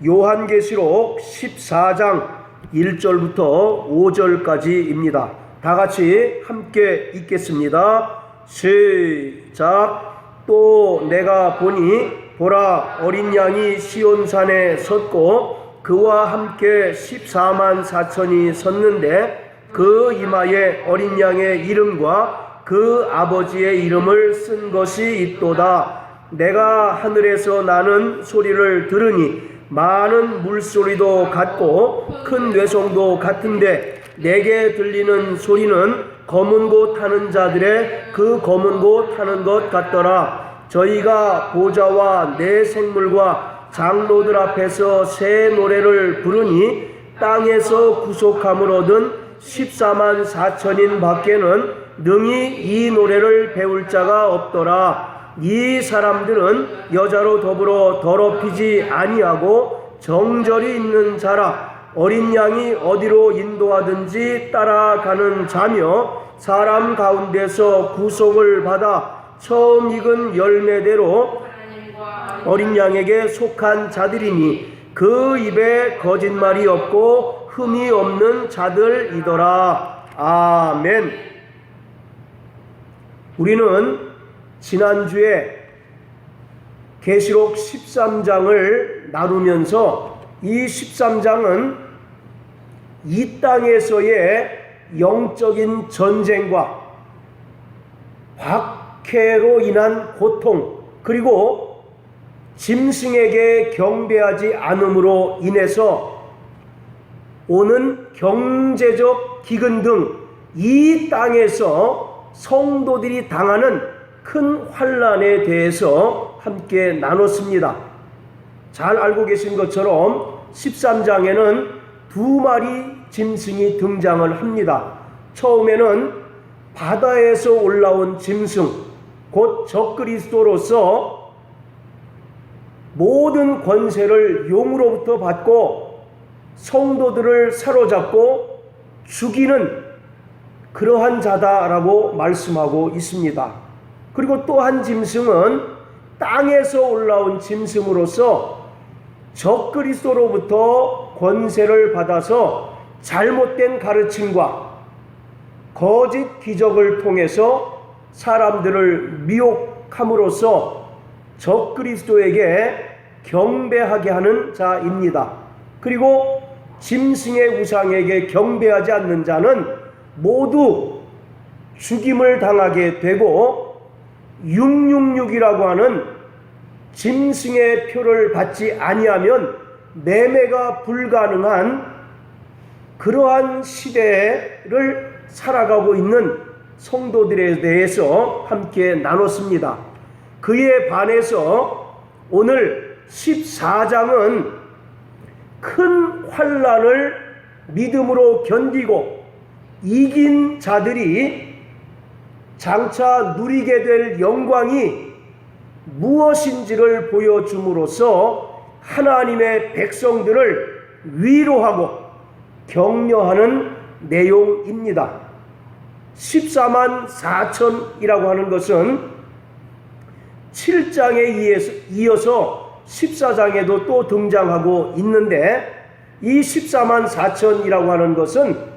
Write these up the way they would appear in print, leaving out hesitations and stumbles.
요한계시록 14장 1절부터 5절까지입니다. 다 같이 함께 읽겠습니다. 시작. 또 내가 보니 보라, 어린 양이 시온산에 섰고 그와 함께 14만 4천이 섰는데 그 이마에 어린 양의 이름과 그 아버지의 이름을 쓴 것이 있도다. 내가 하늘에서 나는 소리를 들으니 많은 물소리도 같고 큰 뇌성도 같은데 내게 들리는 소리는 검은 고 타는 자들의 그 검은 고 타는 것 같더라. 저희가 보좌와 내 생물과 장로들 앞에서 새 노래를 부르니 땅에서 구속함을 얻은 14만 4천인 밖에는 능히 이 노래를 배울 자가 없더라. 이 사람들은 여자로 더불어 더럽히지 아니하고 정절이 있는 자라. 어린 양이 어디로 인도하든지 따라가는 자며 사람 가운데서 구속을 받아 처음 익은 열매대로 어린 양에게 속한 자들이니 그 입에 거짓말이 없고 흠이 없는 자들이더라. 아멘. 우리는 지난주에 계시록 13장을 나누면서 이 13장은 이 땅에서의 영적인 전쟁과 박해로 인한 고통, 그리고 짐승에게 경배하지 않음으로 인해서 오는 경제적 기근 등 이 땅에서 성도들이 당하는 큰 환난에 대해서 함께 나눴습니다. 잘 알고 계신 것처럼 13장에는 두 마리 짐승이 등장을 합니다. 처음에는 바다에서 올라온 짐승, 곧 적그리스도로서 모든 권세를 용으로부터 받고 성도들을 사로잡고 죽이는 그러한 자다라고 말씀하고 있습니다. 그리고 또 한 짐승은 땅에서 올라온 짐승으로서 적그리스도로부터 권세를 받아서 잘못된 가르침과 거짓 기적을 통해서 사람들을 미혹함으로써 적그리스도에게 경배하게 하는 자입니다. 그리고 짐승의 우상에게 경배하지 않는 자는 모두 죽임을 당하게 되고 666이라고 하는 짐승의 표를 받지 아니하면 매매가 불가능한 그러한 시대를 살아가고 있는 성도들에 대해서 함께 나눴습니다. 그에 반해서 오늘 14장은 큰 환난을 믿음으로 견디고 이긴 자들이 장차 누리게 될 영광이 무엇인지를 보여줌으로써 하나님의 백성들을 위로하고 격려하는 내용입니다. 14만 4천이라고 하는 것은 7장에 이어서 14장에도 또 등장하고 있는데 이 14만 4천이라고 하는 것은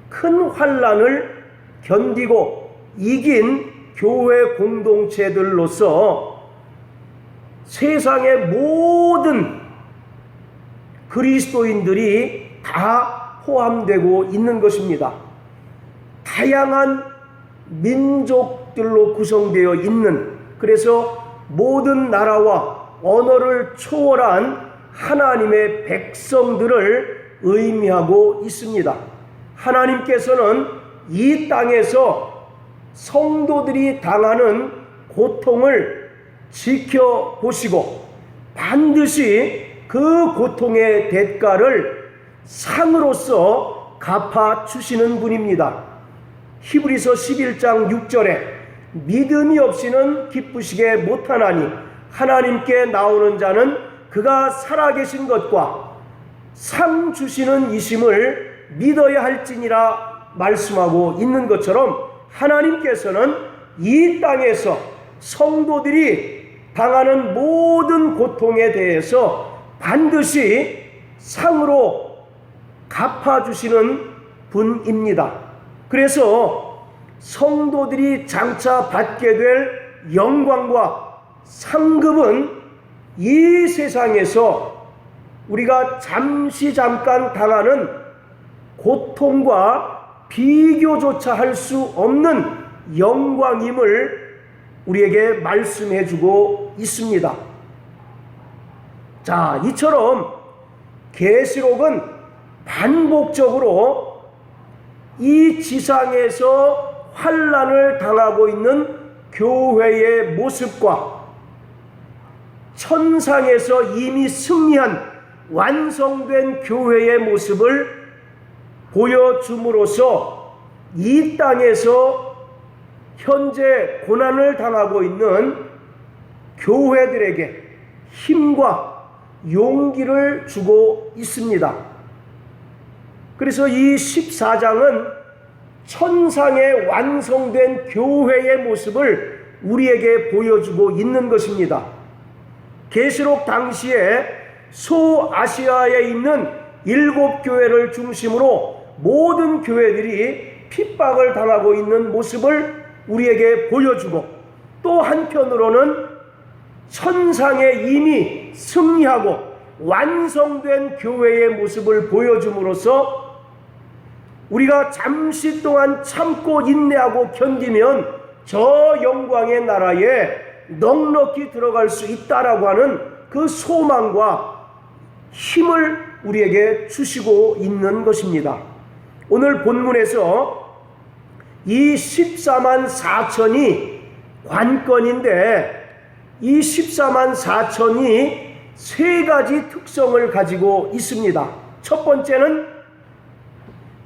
큰 환난을 견디고 이긴 교회 공동체들로서 세상의 모든 그리스도인들이 다 포함되고 있는 것입니다. 다양한 민족들로 구성되어 있는, 그래서 모든 나라와 언어를 초월한 하나님의 백성들을 의미하고 있습니다. 하나님께서는 이 땅에서 성도들이 당하는 고통을 지켜보시고 반드시 그 고통의 대가를 상으로서 갚아주시는 분입니다. 히브리서 11장 6절에 믿음이 없이는 기쁘시게 못하나니 하나님께 나오는 자는 그가 살아계신 것과 상 주시는 이심을 믿어야 할지니라 말씀하고 있는 것처럼 하나님께서는 이 땅에서 성도들이 당하는 모든 고통에 대해서 반드시 상으로 갚아주시는 분입니다. 그래서 성도들이 장차 받게 될 영광과 상급은 이 세상에서 우리가 잠깐 당하는 고통과 비교조차 할 수 없는 영광임을 우리에게 말씀해 주고 있습니다. 자, 이처럼 계시록은 반복적으로 이 지상에서 환난을 당하고 있는 교회의 모습과 천상에서 이미 승리한 완성된 교회의 모습을 보여줌으로써 이 땅에서 현재 고난을 당하고 있는 교회들에게 힘과 용기를 주고 있습니다. 그래서 이 14장은 천상에 완성된 교회의 모습을 우리에게 보여주고 있는 것입니다. 계시록 당시에 소아시아에 있는 7교회를 중심으로 모든 교회들이 핍박을 당하고 있는 모습을 우리에게 보여주고, 또 한편으로는 천상에 이미 승리하고 완성된 교회의 모습을 보여줌으로써 우리가 잠시 동안 참고 인내하고 견디면 저 영광의 나라에 넉넉히 들어갈 수 있다라고 하는 그 소망과 힘을 우리에게 주시고 있는 것입니다. 오늘 본문에서 이 14만 4천이 관건인데, 이 14만 4천이 세 가지 특성을 가지고 있습니다. 첫 번째는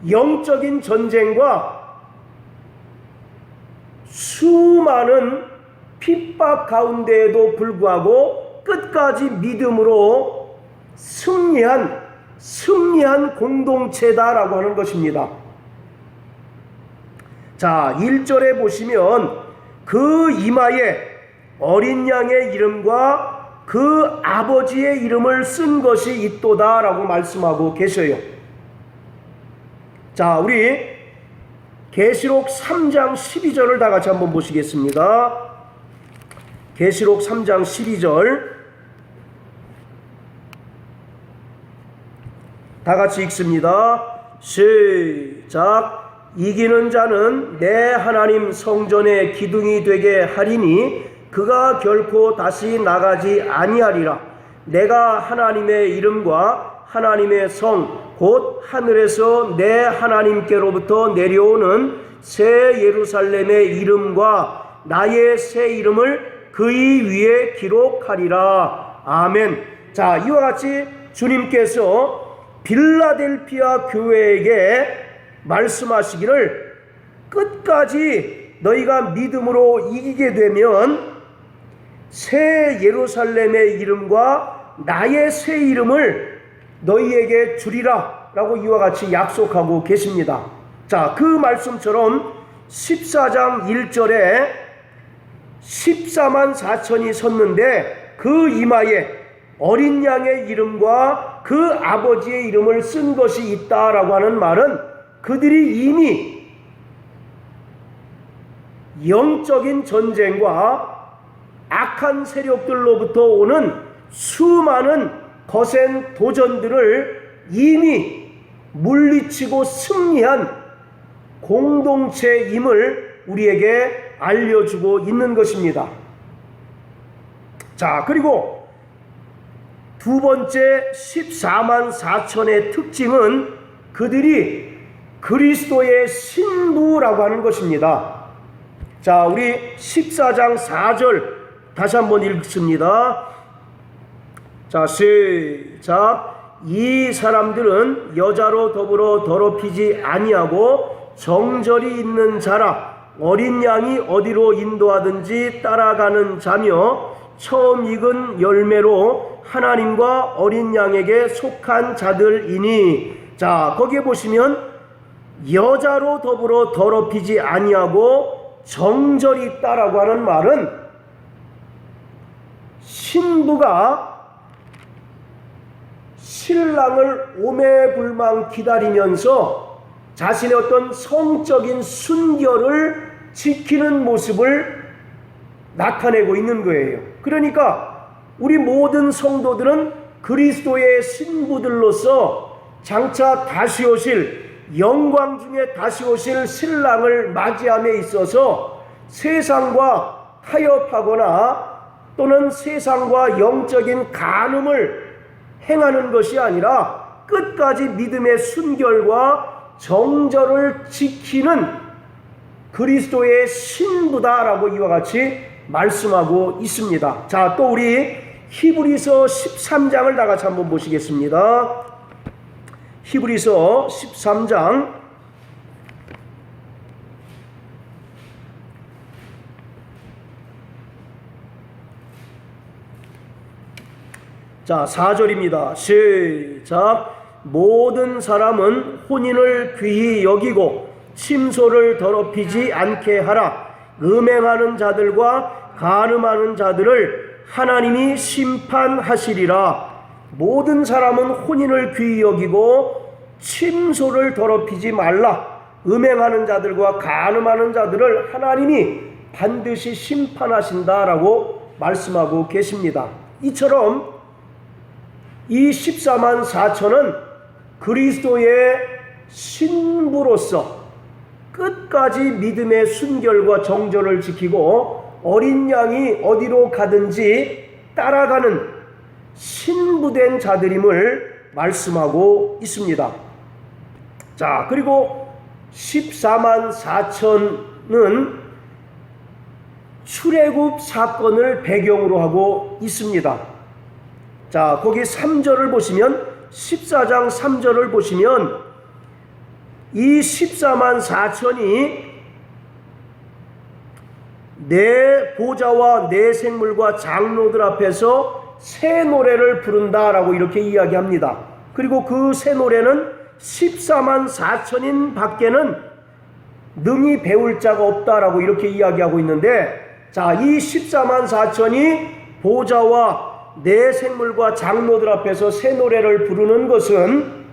영적인 전쟁과 수많은 핍박 가운데에도 불구하고 끝까지 믿음으로 승리한 공동체다라고 하는 것입니다. 자, 1절에 보시면 그 이마에 어린 양의 이름과 그 아버지의 이름을 쓴 것이 있도다라고 말씀하고 계셔요. 자, 우리 계시록 3장 12절을 다 같이 한번 보시겠습니다. 계시록 3장 12절 다 같이 읽습니다. 시작. 이기는 자는 내 하나님 성전의 기둥이 되게 하리니 그가 결코 다시 나가지 아니하리라. 내가 하나님의 이름과 하나님의 성 곧 하늘에서 내 하나님께로부터 내려오는 새 예루살렘의 이름과 나의 새 이름을 그의 위에 기록하리라. 아멘. 자, 이와 같이 주님께서 빌라델피아 교회에게 말씀하시기를, 끝까지 너희가 믿음으로 이기게 되면 새 예루살렘의 이름과 나의 새 이름을 너희에게 주리라 라고 이와 같이 약속하고 계십니다. 자, 그 말씀처럼 14장 1절에 14만 4천이 섰는데 그 이마에 어린 양의 이름과 그 아버지의 이름을 쓴 것이 있다라고 하는 말은 그들이 이미 영적인 전쟁과 악한 세력들로부터 오는 수많은 거센 도전들을 이미 물리치고 승리한 공동체임을 우리에게 알려주고 있는 것입니다. 자, 그리고 두 번째 14만 4천의 특징은 그들이 그리스도의 신부라고 하는 것입니다. 자, 우리 14장 4절 다시 한번 읽습니다. 자, 시작. 이 사람들은 여자로 더불어 더럽히지 아니하고 정절이 있는 자라. 어린 양이 어디로 인도하든지 따라가는 자며 처음 익은 열매로 하나님과 어린 양에게 속한 자들이니. 자, 거기에 보시면 여자로 더불어 더럽히지 아니하고 정절이 있다라고 하는 말은 신부가 신랑을 오매불망 기다리면서 자신의 어떤 성적인 순결을 지키는 모습을 나타내고 있는 거예요. 그러니까 우리 모든 성도들은 그리스도의 신부들로서 장차 다시 오실, 영광 중에 다시 오실 신랑을 맞이함에 있어서 세상과 타협하거나 또는 세상과 영적인 간음을 행하는 것이 아니라 끝까지 믿음의 순결과 정절을 지키는 그리스도의 신부다라고 이와 같이 말씀하고 있습니다. 자, 또 우리 히브리서 13장을 다 같이 한번 보시겠습니다. 히브리서 13장 자, 4절입니다. 시작. 모든 사람은 혼인을 귀히 여기고 침소를 더럽히지 않게 하라. 음행하는 자들과 간음하는 자들을 하나님이 심판하시리라. 모든 사람은 혼인을 귀히 여기고 침소를 더럽히지 말라. 음행하는 자들과 간음하는 자들을 하나님이 반드시 심판하신다라고 말씀하고 계십니다. 이처럼 이 14만 4천은 그리스도의 신부로서 끝까지 믿음의 순결과 정절을 지키고 어린 양이 어디로 가든지 따라가는 신부된 자들임을 말씀하고 있습니다. 자, 그리고 14만 4천은 출애굽 사건을 배경으로 하고 있습니다. 자, 거기 3절을 보시면 14장 3절을 보시면 이 14만 4천이 내 보좌와 내 생물과 장로들 앞에서 새 노래를 부른다라고 이렇게 이야기합니다. 그리고 그 새 노래는 14만 4천인 밖에는 능히 배울 자가 없다라고 이렇게 이야기하고 있는데, 자, 이 14만 4천이 보좌와 내 생물과 장로들 앞에서 새 노래를 부르는 것은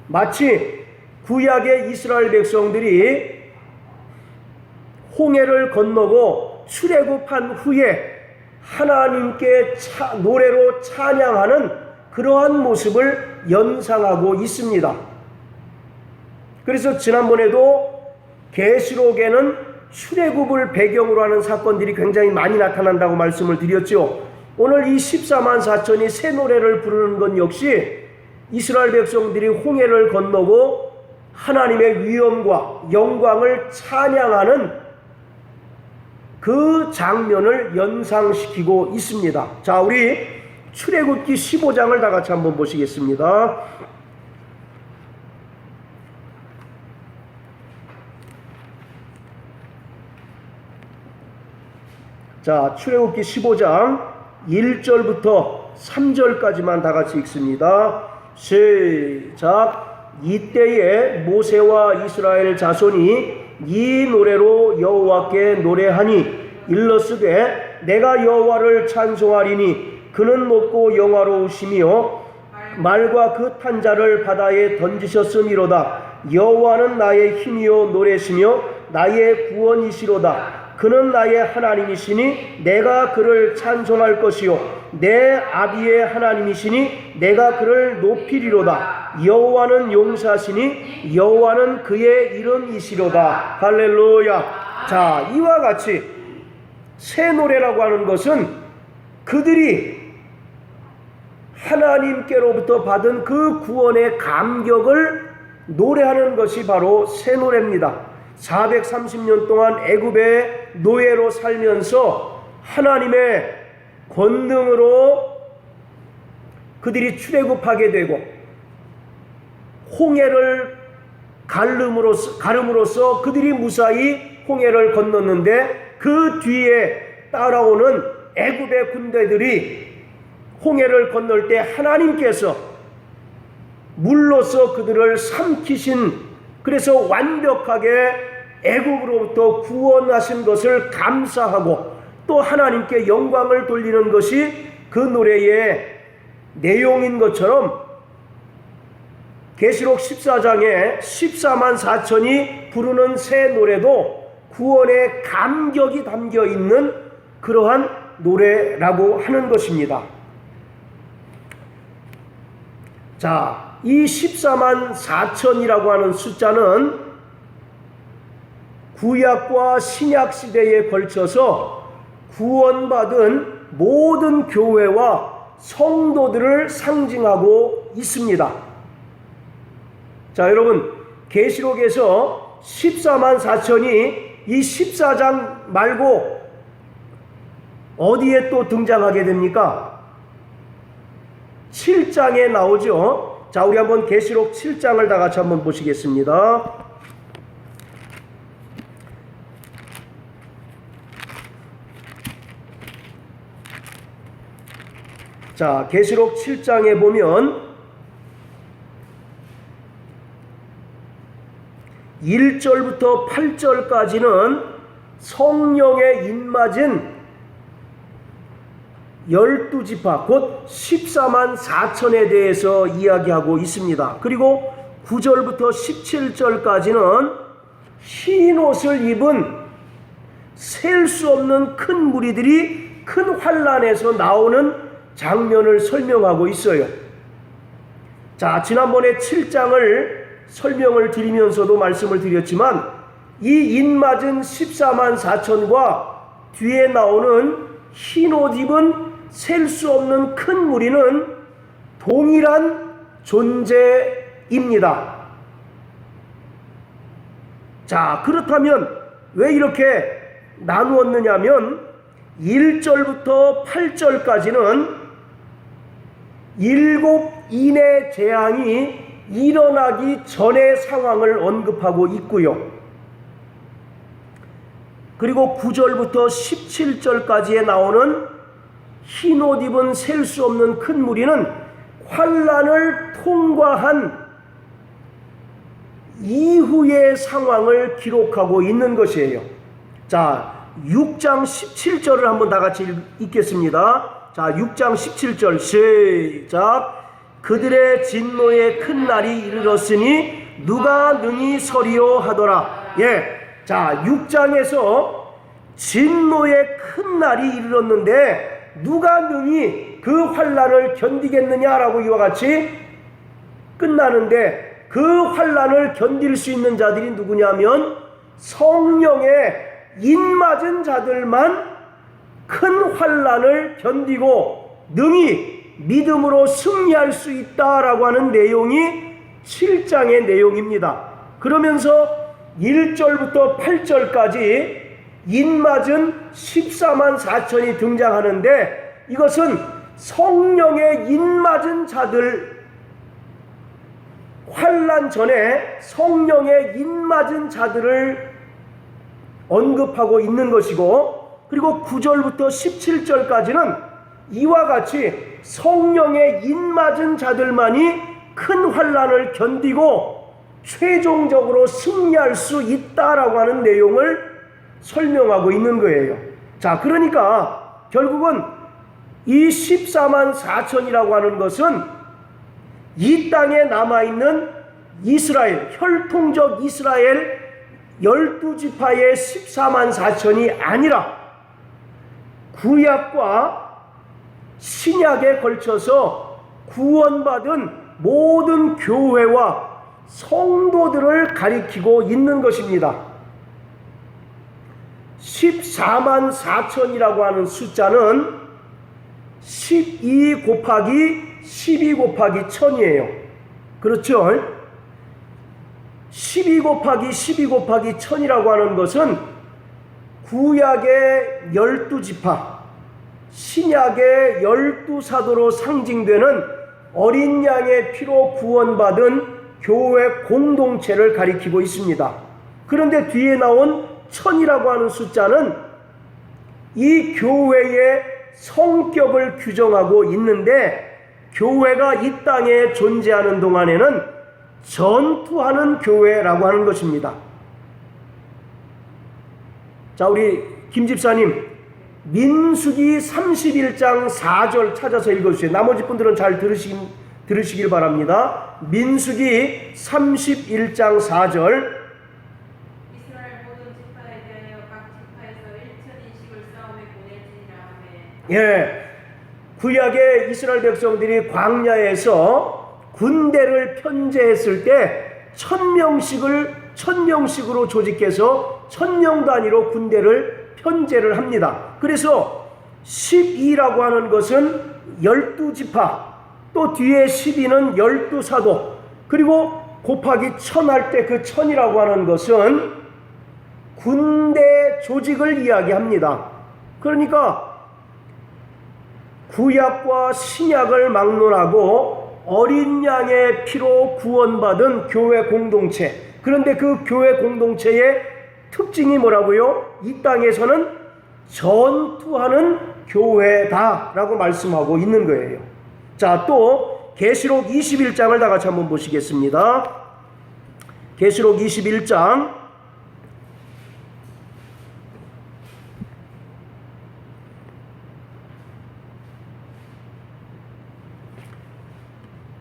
마치 구약의 이스라엘 백성들이 홍해를 건너고 출애굽한 후에 하나님께 노래로 찬양하는 그러한 모습을 연상하고 있습니다. 그래서 지난번에도 계시록에는 출애굽을 배경으로 하는 사건들이 굉장히 많이 나타난다고 말씀을 드렸죠. 오늘 이 14만 4천이 새 노래를 부르는 것 역시 이스라엘 백성들이 홍해를 건너고 하나님의 위엄과 영광을 찬양하는 그 장면을 연상시키고 있습니다. 자, 우리 출애굽기 15장을 다 같이 한번 보시겠습니다. 자, 출애굽기 15장 1절부터 3절까지만 다 같이 읽습니다. 시작. 이때에 모세와 이스라엘 자손이 이 노래로 여호와께 노래하니 일러스되 내가 여호와를 찬송하리니 그는 높고 영화로우시며 말과 그 탄 자를 바다에 던지셨음이로다. 여호와는 나의 힘이요 노래시며 나의 구원이시로다. 그는 나의 하나님이시니 내가 그를 찬송할 것이요 내 아비의 하나님이시니 내가 그를 높이리로다. 여호와는 용사시니 여호와는 그의 이름이시로다. 할렐루야. 자, 이와 같이 새 노래라고 하는 것은 그들이 하나님께로부터 받은 그 구원의 감격을 노래하는 것이 바로 새 노래입니다. 430년 동안 애굽의 노예로 살면서 하나님의 권능으로 그들이 출애굽하게 되고 홍해를 가름으로써 그들이 무사히 홍해를 건넜는데 그 뒤에 따라오는 애굽의 군대들이 홍해를 건널 때 하나님께서 물로써 그들을 삼키신, 그래서 완벽하게 애굽으로부터 구원하신 것을 감사하고 또 하나님께 영광을 돌리는 것이 그 노래의 내용인 것처럼 계시록 14장에 14만 4천이 부르는 새 노래도 구원의 감격이 담겨 있는 그러한 노래라고 하는 것입니다. 자, 이 14만 4천이라고 하는 숫자는 구약과 신약 시대에 걸쳐서 구원받은 모든 교회와 성도들을 상징하고 있습니다. 자, 여러분, 계시록에서 14만 4천이 이 14장 말고 어디에 또 등장하게 됩니까? 7장에 나오죠. 자, 우리 한번 계시록 7장을 다 같이 한번 보시겠습니다. 자, 계시록 7장에 보면 1절부터 8절까지는 성령의 인맞은 12지파 곧 14만 4천에 대해서 이야기하고 있습니다. 그리고 9절부터 17절까지는 흰 옷을 입은 셀 수 없는 큰 무리들이 큰 환란에서 나오는 장면을 설명하고 있어요. 자, 지난번에 7장을 설명을 드리면서도 말씀을 드렸지만 이 인맞은 14만 4천과 뒤에 나오는 흰 옷 입은 셀 수 없는 큰 무리는 동일한 존재입니다. 자, 그렇다면 왜 이렇게 나누었느냐면 1절부터 8절까지는 7인의 재앙이 일어나기 전의 상황을 언급하고 있고요. 그리고 9절부터 17절까지에 나오는 흰 옷 입은 셀 수 없는 큰 무리는 환란을 통과한 이후의 상황을 기록하고 있는 것이에요. 자, 6장 17절을 한번 다 같이 읽겠습니다. 자, 6장 17절 시작. 그들의 진노의 큰 날이 이르렀으니 누가 능히 서리요 하더라. 예, 자, 6장에서 진노의 큰 날이 이르렀는데 누가 능히 그 환란을 견디겠느냐라고 이와 같이 끝나는데, 그 환란을 견딜 수 있는 자들이 누구냐면 성령의 인맞은 자들만 큰 환란을 견디고 능히 믿음으로 승리할 수 있다라고 하는 내용이 7장의 내용입니다. 그러면서 1절부터 8절까지 인맞은 14만 4천이 등장하는데, 이것은 성령의 인맞은 자들, 환난 전에 성령의 인맞은 자들을 언급하고 있는 것이고, 그리고 9절부터 17절까지는 이와 같이 성령의 인맞은 자들만이 큰 환난을 견디고 최종적으로 승리할 수 있다라고 하는 내용을 설명하고 있는 거예요. 자, 그러니까 결국은 이 14만 4천이라고 하는 것은 이 땅에 남아있는 이스라엘, 혈통적 이스라엘 12지파의 14만 4천이 아니라 구약과 신약에 걸쳐서 구원받은 모든 교회와 성도들을 가리키고 있는 것입니다. 14만 4천이라고 하는 숫자는 12 곱하기 12 곱하기 1000이에요. 그렇죠? 12 곱하기 12 곱하기 1000이라고 하는 것은 구약의 12지파, 신약의 12사도로 상징되는 어린 양의 피로 구원받은 교회 공동체를 가리키고 있습니다. 그런데 뒤에 나온 1000이라고 하는 숫자는 이 교회의 성격을 규정하고 있는데, 교회가 이 땅에 존재하는 동안에는 전투하는 교회라고 하는 것입니다. 자, 우리 김 집사님, 민수기 31장 4절 찾아서 읽어주세요. 나머지 분들은 잘 들으시길 바랍니다. 민수기 31장 4절. 이스라엘 모든 지파에 대하여 각 지파에서 1,000인씩을 싸움에 보낼지니라. 아멘. 예, 구약의 이스라엘 백성들이 광야에서 군대를 편제했을 때 1000명씩으로 조직해서 1000명 단위로 군대를 편제를 합니다. 그래서 12라고 하는 것은 12지파, 또 뒤에 12는 12사도, 그리고 곱하기 1000 할 때 그 1000이라고 하는 것은 군대 조직을 이야기합니다. 그러니까 구약과 신약을 막론하고 어린 양의 피로 구원받은 교회 공동체. 그런데 그 교회 공동체의 특징이 뭐라고요? 이 땅에서는 전투하는 교회다라고 말씀하고 있는 거예요. 자, 또 계시록 21장을 다 같이 한번 보시겠습니다. 계시록 21장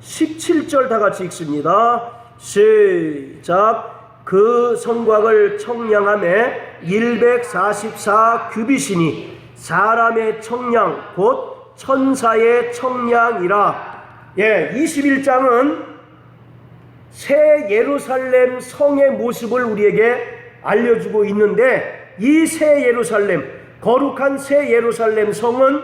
17절 다 같이 읽습니다. 시작. 그 성곽을 청량함에 144 규빗이니 사람의 청량 곧 천사의 청량이라. 예, 21장은 새 예루살렘 성의 모습을 우리에게 알려주고 있는데, 이 새 예루살렘, 거룩한 새 예루살렘 성은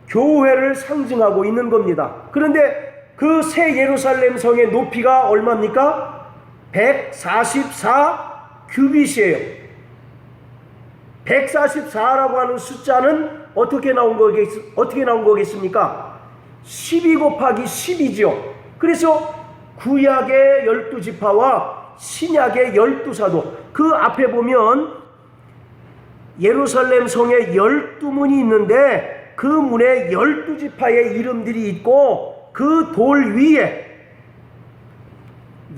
교회를 상징하고 있는 겁니다. 그런데 그 새 예루살렘 성의 높이가 얼마입니까? 144 규빗이에요. 144라고 하는 숫자는 어떻게 나온 거겠습니까? 12 곱하기 10이죠. 그래서 구약의 12지파와 신약의 12사도, 그 앞에 보면 예루살렘 성에 12문이 있는데 그 문에 12지파의 이름들이 있고, 그 돌 위에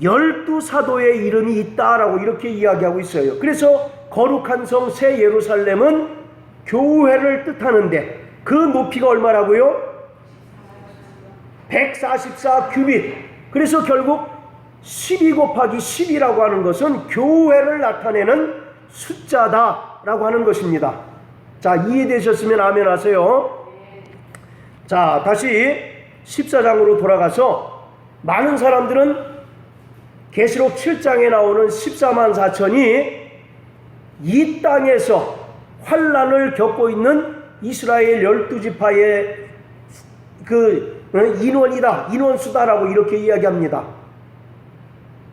12사도의 이름이 있다라고 이렇게 이야기하고 있어요. 그래서 거룩한 성 새 예루살렘은 교회를 뜻하는데 그 높이가 얼마라고요? 144 규빗. 그래서 결국 12 곱하기 10이라고 하는 것은 교회를 나타내는 숫자다라고 하는 것입니다. 자, 이해되셨으면 아멘 하세요. 자, 다시 14장으로 돌아가서, 많은 사람들은 계시록 7장에 나오는 14만 4천이 이 땅에서 환난을 겪고 있는 이스라엘 12지파의 그 인원이다, 인원수다라고 이렇게 이야기합니다.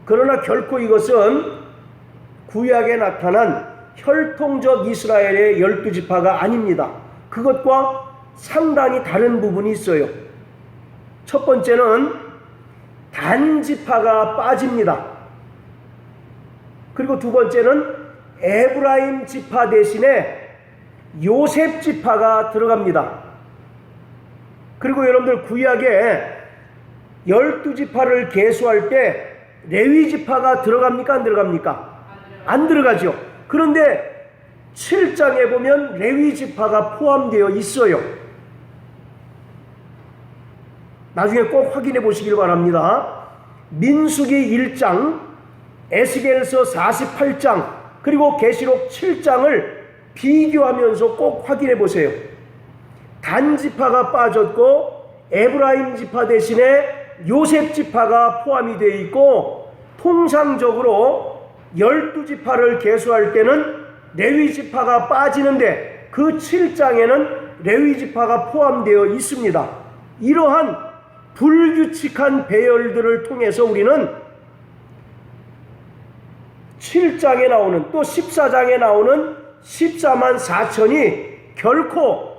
그러나 결코 이것은 구약에 나타난 혈통적 이스라엘의 12지파가 아닙니다. 그것과 상당히 다른 부분이 있어요. 첫 번째는 단지파가 빠집니다. 그리고 두 번째는 에브라임 지파 대신에 요셉 지파가 들어갑니다. 그리고 여러분들 구약에 12지파를 계수할 때 레위 지파가 들어갑니까? 안 들어갑니까? 안 들어가죠. 그런데 7장에 보면 레위 지파가 포함되어 있어요. 나중에 꼭 확인해 보시길 바랍니다. 민수기 1장, 에스겔서 48장, 그리고 계시록 7장을 비교하면서 꼭 확인해 보세요. 단지파가 빠졌고 에브라임 지파 대신에 요셉 지파가 포함이 되어 있고, 통상적으로 12지파를 계수할 때는 레위 지파가 빠지는데 그 7장에는 레위 지파가 포함되어 있습니다. 이러한 불규칙한 배열들을 통해서 우리는 7장에 나오는, 또 14장에 나오는 14만 4천이 결코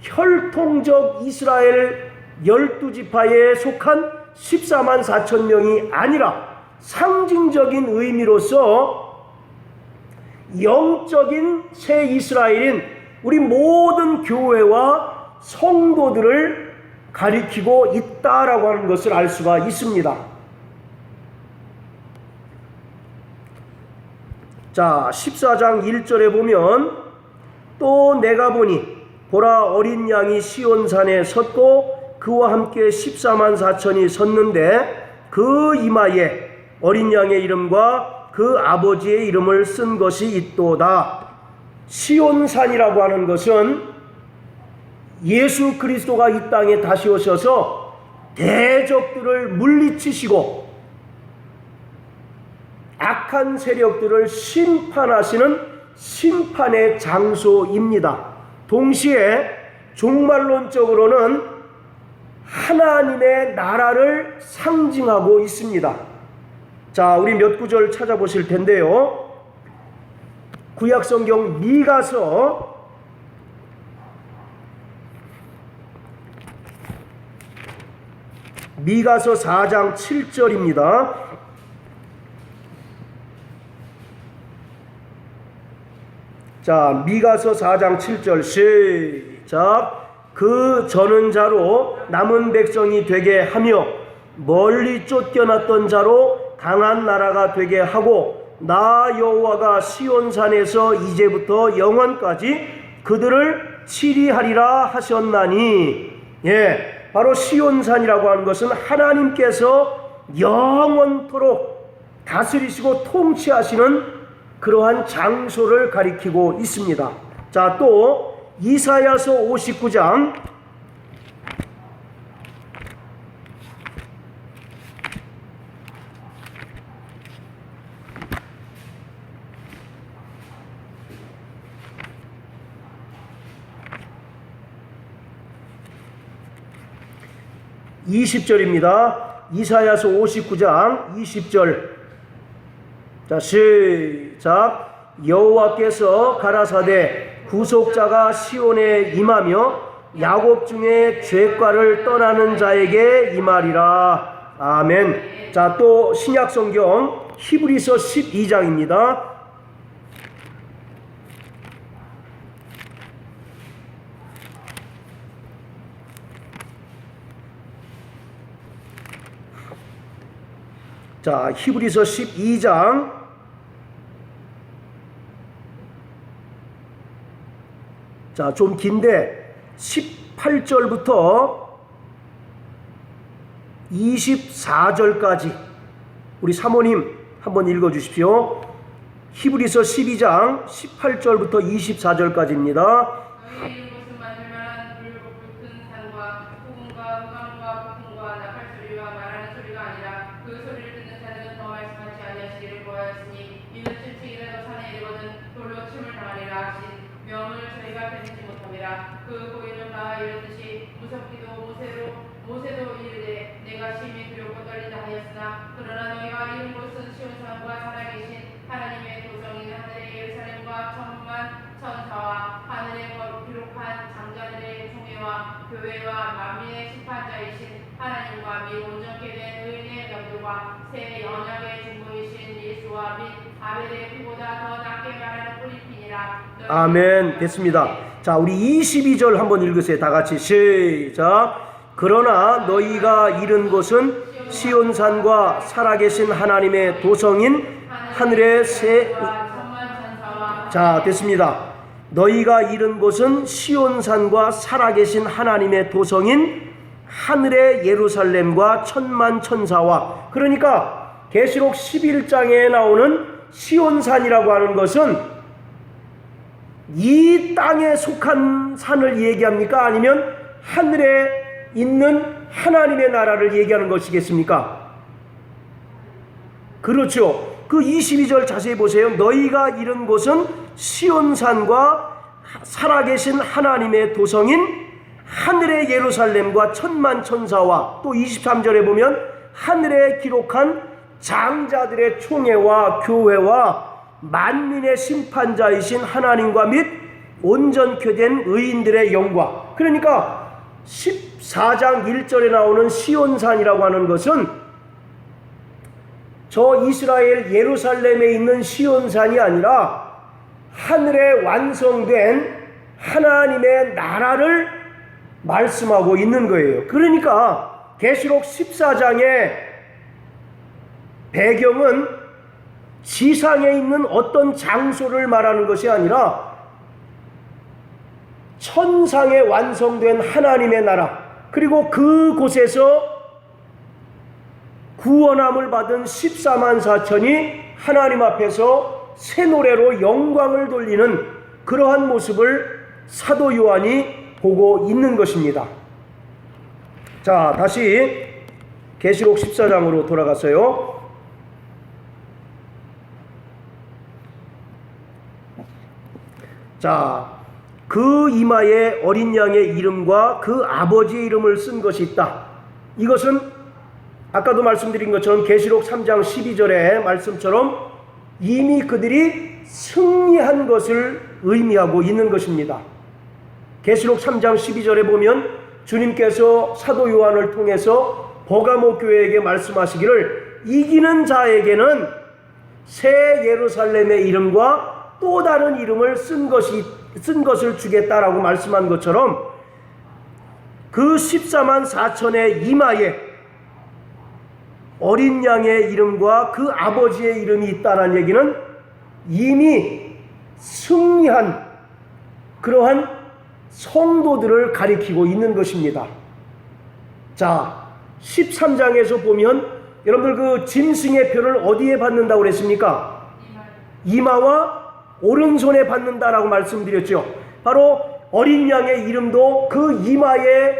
혈통적 이스라엘 12지파에 속한 14만 4천 명이 아니라 상징적인 의미로서 영적인 새 이스라엘인 우리 모든 교회와 성도들을 가리키고 있다라고 하는 것을 알 수가 있습니다. 자, 14장 1절에 보면, 또 내가 보니 보라 어린 양이 시온산에 섰고 그와 함께 14만 4천이 섰는데 그 이마에 어린 양의 이름과 그 아버지의 이름을 쓴 것이 있도다. 시온산이라고 하는 것은 예수 그리스도가 이 땅에 다시 오셔서 대적들을 물리치시고 악한 세력들을 심판하시는 심판의 장소입니다. 동시에 종말론적으로는 하나님의 나라를 상징하고 있습니다. 자, 우리 몇 구절 찾아보실 텐데요. 구약성경 미가서 4장 7절입니다. 자, 미가서 4장 7절 시작. 그 저는 자로 남은 백성이 되게 하며 멀리 쫓겨났던 자로 강한 나라가 되게 하고 나 여호와가 시온산에서 이제부터 영원까지 그들을 치리하리라 하셨나니. 예, 바로 시온산이라고 하는 것은 하나님께서 영원토록 다스리시고 통치하시는 그러한 장소를 가리키고 있습니다. 자, 또 이사야서 59장 20절입니다. 이사야서 59장 20절. 자, 시작. 여호와께서 가라사대 구속자가 시온에 임하며 야곱 중에 죄과를 떠나는 자에게 임하리라. 아멘. 자, 또 신약성경 히브리서 12장입니다. 자, 히브리서 12장 '좀 긴데 18절부터 24절까지 우리 사모님 한번 읽어 주십시오. 히브리서 12장 18절부터 24절까지입니다. 너희 이곳은 만들 만한 불붙은 산과 폭음과 흑암과 폭풍과 나팔 소리와 말하는 소리가 아니라 그 소리를 듣는 자는 더 말씀하지 아니하시기를 구하였으니 이는 7층이라도 산에 이르거든 돌로 침을 당하리라 하신 명을 저희가 견디지 못함이라. 그 고인은 다 이르듯이 무섭기도 모세도 이르되 내가 심히 두렵고 떨린다 하였으나 그러나 너희가 이른 곳은 시온산과 살아계신 하나님의 도성인 하늘의 예루살렘과 천만 천사와 하늘에 기록한 장자들의 총회와 교회와 만민의 심판자이신 하나님과 및 온전케 된 의인의 명들과 새 언약의 중보이신 예수와 및 아벨의 피보다 더 낫게 말하는 뿌리핀이라. 아멘. 됐습니다. 자, 우리 22절 한번 읽으세요. 다 같이 시작. 그러나 너희가 이른 곳은 시온산과 살아계신 하나님의 도성인 하늘의 새. 자, 됐습니다. 너희가 이른 곳은 시온산과 살아계신 하나님의 도성인 하늘의 예루살렘과 천만 천사와. 그러니까 계시록 11장에 나오는 시온산이라고 하는 것은 이 땅에 속한 산을 얘기합니까? 아니면 하늘에 있는 하나님의 나라를 얘기하는 것이겠습니까? 그렇죠. 그 22절 자세히 보세요. 너희가 이른 곳은 시온산과 살아계신 하나님의 도성인 하늘의 예루살렘과 천만 천사와, 또 23절에 보면 하늘에 기록한 장자들의 총회와 교회와 만민의 심판자이신 하나님과 및 온전케 된 의인들의 영광. 그러니까 14장 1절에 나오는 시온산이라고 하는 것은 저 이스라엘 예루살렘에 있는 시온산이 아니라 하늘에 완성된 하나님의 나라를 말씀하고 있는 거예요. 그러니까 계시록 14장의 배경은 지상에 있는 어떤 장소를 말하는 것이 아니라 천상에 완성된 하나님의 나라, 그리고 그곳에서 구원함을 받은 14만 4천이 하나님 앞에서 새 노래로 영광을 돌리는 그러한 모습을 사도 요한이 보고 있는 것입니다. 자, 다시 계시록 14장으로 돌아가서요. 자, 그 이마에 어린 양의 이름과 그 아버지의 이름을 쓴 것이 있다. 이것은 아까도 말씀드린 것처럼 계시록 3장 12절의 말씀처럼 이미 그들이 승리한 것을 의미하고 있는 것입니다. 계시록 3장 12절에 보면 주님께서 사도 요한을 통해서 버가모 교회에게 말씀하시기를 이기는 자에게는 새 예루살렘의 이름과 또 다른 이름을 쓴 것을 주겠다라고 말씀한 것처럼 그 14만 4천의 이마에 어린 양의 이름과 그 아버지의 이름이 있다는 얘기는 이미 승리한 그러한 성도들을 가리키고 있는 것입니다. 자, 13장에서 보면 여러분들 그 짐승의 표를 어디에 받는다고 그랬습니까? 이마와 오른손에 받는다라고 말씀드렸죠. 바로 어린 양의 이름도 그 이마에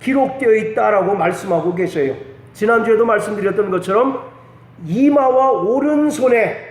기록되어 있다라고 말씀하고 계셔요. 지난주에도 말씀드렸던 것처럼 이마와 오른손에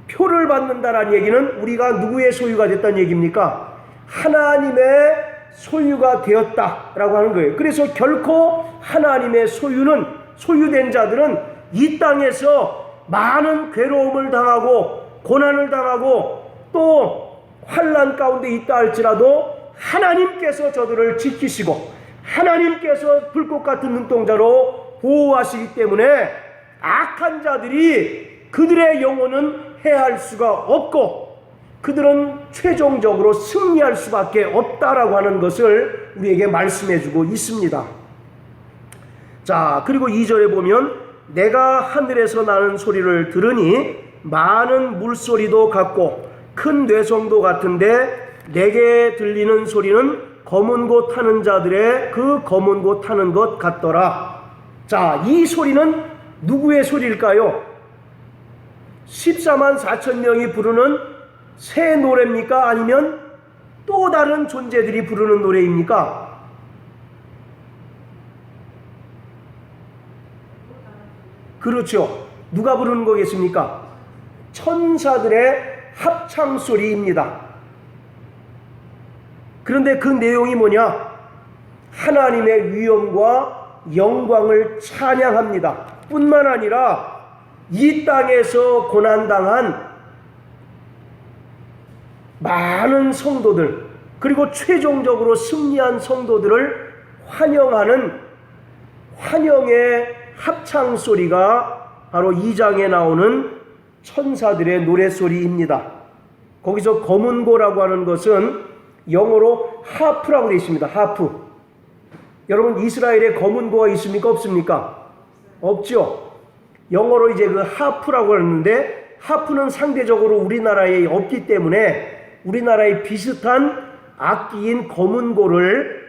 표를 받는다라는 얘기는 우리가 누구의 소유가 됐다는 얘기입니까? 하나님의 소유가 되었다라고 하는 거예요. 그래서 결코 하나님의 소유된 자들은 이 땅에서 많은 괴로움을 당하고 고난을 당하고 또 환난 가운데 있다 할지라도 하나님께서 저들을 지키시고 하나님께서 불꽃 같은 눈동자로 보호하시기 때문에 악한 자들이 그들의 영혼은 해할 수가 없고 그들은 최종적으로 승리할 수밖에 없다라고 하는 것을 우리에게 말씀해주고 있습니다. 자, 그리고 2절에 보면 내가 하늘에서 나는 소리를 들으니 많은 물소리도 같고 큰 뇌성도 같은데 내게 들리는 소리는 검은 곳 타는 자들의 그 검은 곳 타는 것 같더라. 자, 이 소리는 누구의 소리일까요? 14만 4천 명이 부르는 새 노래입니까? 아니면 또 다른 존재들이 부르는 노래입니까? 그렇죠. 누가 부르는 거겠습니까? 천사들의 합창소리입니다. 그런데 그 내용이 뭐냐? 하나님의 위엄과 영광을 찬양합니다. 뿐만 아니라 이 땅에서 고난당한 많은 성도들 그리고 최종적으로 승리한 성도들을 환영하는 환영의 합창소리가 바로 2장에 나오는 천사들의 노래소리입니다. 거기서 검은고라고 하는 것은 영어로 하프라고 되어 있습니다. 하프. 여러분 이스라엘에 검은고가 있습니까? 없습니까? 없죠. 영어로 이제 그 하프라고 하는데 하프는 상대적으로 우리나라에 없기 때문에 우리나라의 비슷한 악기인 검은고를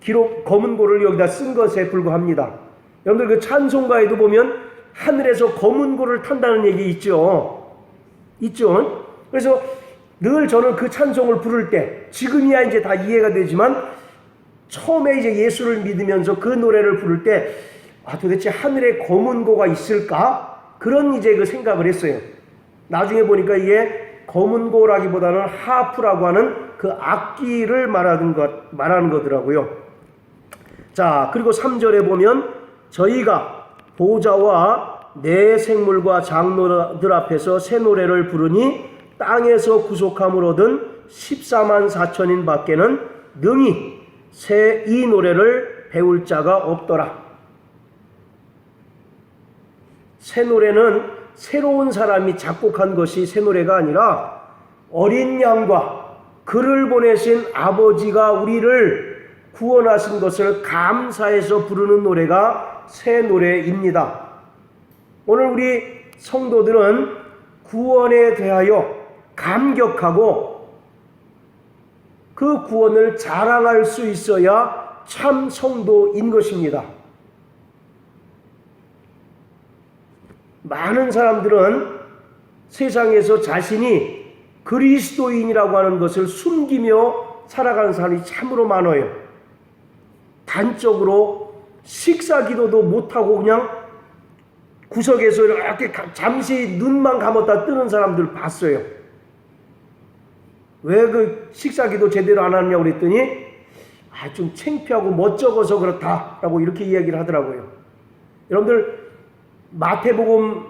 여기다 쓴 것에 불과합니다. 여러분들 그 찬송가에도 보면 하늘에서 검은고를 탄다는 얘기 있죠. 그래서 늘 저는 그 찬송을 부를 때 지금이야 이제 다 이해가 되지만 처음에 이제 예수를 믿으면서 그 노래를 부를 때 도대체 하늘에 검은고가 있을까? 그런 이제 그 생각을 했어요. 나중에 보니까 이게 검은고라기보다는 하프라고 하는 그 악기를 말하는 거더라고요. 자, 그리고 3절에 보면 저희가 보좌와 내 생물과 장로들 앞에서 새 노래를 부르니 땅에서 구속함을 얻은 14만 4천인 밖에는 능히 이 노래를 배울 자가 없더라. 새 노래는 새로운 사람이 작곡한 것이 새 노래가 아니라 어린 양과 그를 보내신 아버지가 우리를 구원하신 것을 감사해서 부르는 노래가 새 노래입니다. 오늘 우리 성도들은 구원에 대하여 감격하고 그 구원을 자랑할 수 있어야 참 성도인 것입니다. 많은 사람들은 세상에서 자신이 그리스도인이라고 하는 것을 숨기며 살아가는 사람이 참으로 많아요. 단적으로 식사 기도도 못하고 그냥 구석에서 이렇게 잠시 눈만 감았다 뜨는 사람들 봤어요. 왜 그 식사 기도 제대로 안 하느냐고 그랬더니 좀 창피하고 멋쩍어서 그렇다라고 이렇게 이야기를 하더라고요. 여러분들 마태복음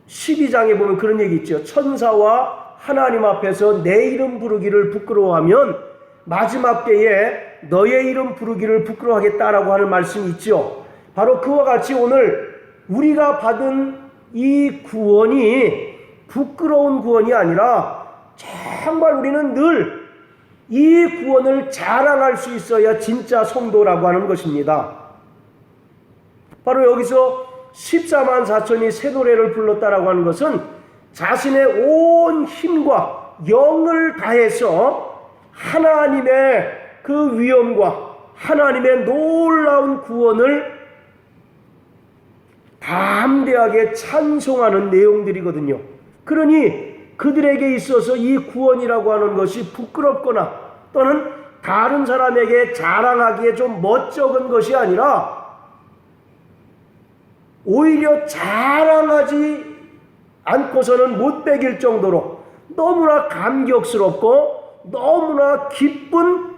12장에 보면 그런 얘기 있죠. 천사와 하나님 앞에서 내 이름 부르기를 부끄러워하면 마지막 때에 너의 이름 부르기를 부끄러워하겠다라고 하는 말씀이 있죠. 바로 그와 같이 오늘 우리가 받은 이 구원이 부끄러운 구원이 아니라 정말 우리는 늘 이 구원을 자랑할 수 있어야 진짜 성도라고 하는 것입니다. 바로 여기서 14만 4천이 새 노래를 불렀다라고 하는 것은 자신의 온 힘과 영을 다해서 하나님의 그 위엄과 하나님의 놀라운 구원을 담대하게 찬송하는 내용들이거든요. 그러니 그들에게 있어서 이 구원이라고 하는 것이 부끄럽거나 또는 다른 사람에게 자랑하기에 좀 멋쩍은 것이 아니라 오히려 자랑하지 않고서는 못 배길 정도로 너무나 감격스럽고 너무나 기쁜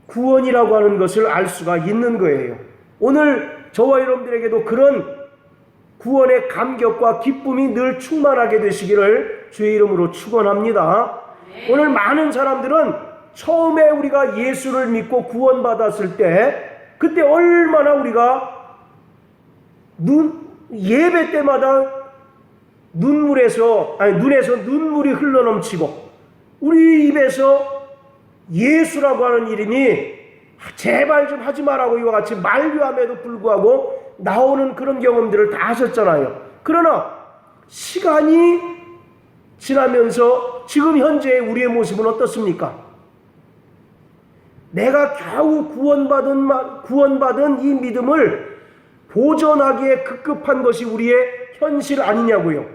구원이라고 하는 것을 알 수가 있는 거예요. 오늘 저와 여러분들에게도 그런 구원의 감격과 기쁨이 늘 충만하게 되시기를 주의 이름으로 축원합니다. 오늘 많은 사람들은 처음에 우리가 예수를 믿고 구원받았을 때 그때 얼마나 우리가 예배 때마다 눈에서 눈물이 흘러넘치고 우리 입에서 예수라고 하는 이름이 제발 좀 하지 마라고 이와 같이 만류함에도 불구하고 나오는 그런 경험들을 다 하셨잖아요. 그러나 시간이 지나면서 지금 현재의 우리의 모습은 어떻습니까? 내가 겨우 구원받은 이 믿음을 보존하기에 급급한 것이 우리의 현실 아니냐고요.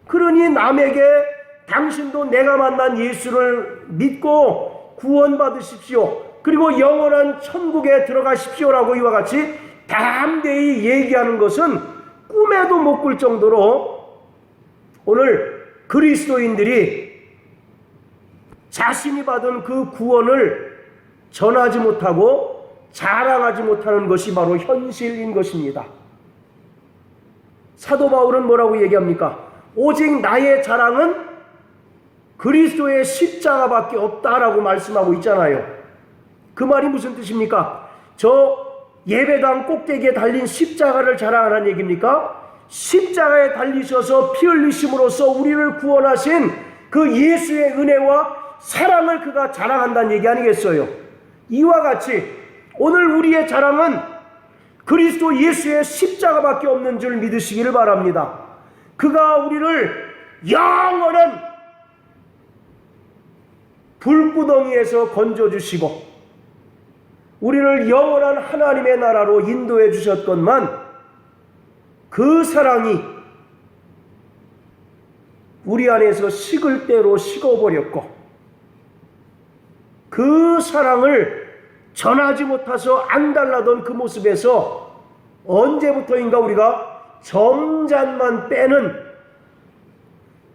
그러니 남에게 당신도 내가 만난 예수를 믿고 구원받으십시오. 그리고 영원한 천국에 들어가십시오라고 이와 같이 담대히 얘기하는 것은 꿈에도 못 꿀 정도로 오늘 그리스도인들이 자신이 받은 그 구원을 전하지 못하고 자랑하지 못하는 것이 바로 현실인 것입니다. 사도 바울은 뭐라고 얘기합니까? 오직 나의 자랑은 그리스도의 십자가밖에 없다라고 말씀하고 있잖아요. 그 말이 무슨 뜻입니까? 저 예배당 꼭대기에 달린 십자가를 자랑하라는 얘기입니까? 십자가에 달리셔서 피 흘리심으로써 우리를 구원하신 그 예수의 은혜와 사랑을 그가 자랑한다는 얘기 아니겠어요? 이와 같이 오늘 우리의 자랑은 그리스도 예수의 십자가밖에 없는 줄 믿으시기를 바랍니다. 그가 우리를 영원한 불구덩이에서 건져주시고 우리를 영원한 하나님의 나라로 인도해 주셨건만 그 사랑이 우리 안에서 식을 대로 식어버렸고 그 사랑을 전하지 못해서 안달나던 그 모습에서 언제부터인가 우리가 점잔만 빼는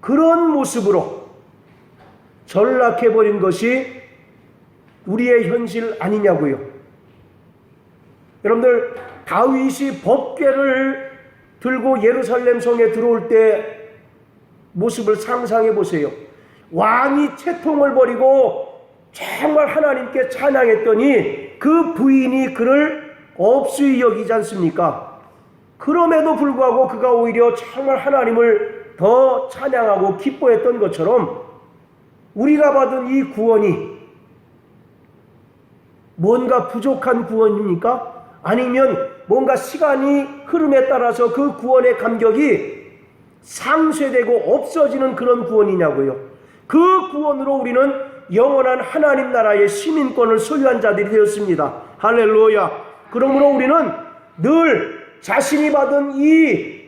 그런 모습으로 전락해버린 것이 우리의 현실 아니냐고요. 여러분들 다윗이 법궤를 들고 예루살렘 성에 들어올 때 모습을 상상해 보세요. 왕이 채통을 버리고 정말 하나님께 찬양했더니 그 부인이 그를 업수히 여기지 않습니까? 그럼에도 불구하고 그가 오히려 정말 하나님을 더 찬양하고 기뻐했던 것처럼 우리가 받은 이 구원이 뭔가 부족한 구원입니까? 아니면 뭔가 시간이 흐름에 따라서 그 구원의 감격이 상쇄되고 없어지는 그런 구원이냐고요. 그 구원으로 우리는 영원한 하나님 나라의 시민권을 소유한 자들이 되었습니다. 할렐루야. 그러므로 우리는 늘 자신이 받은 이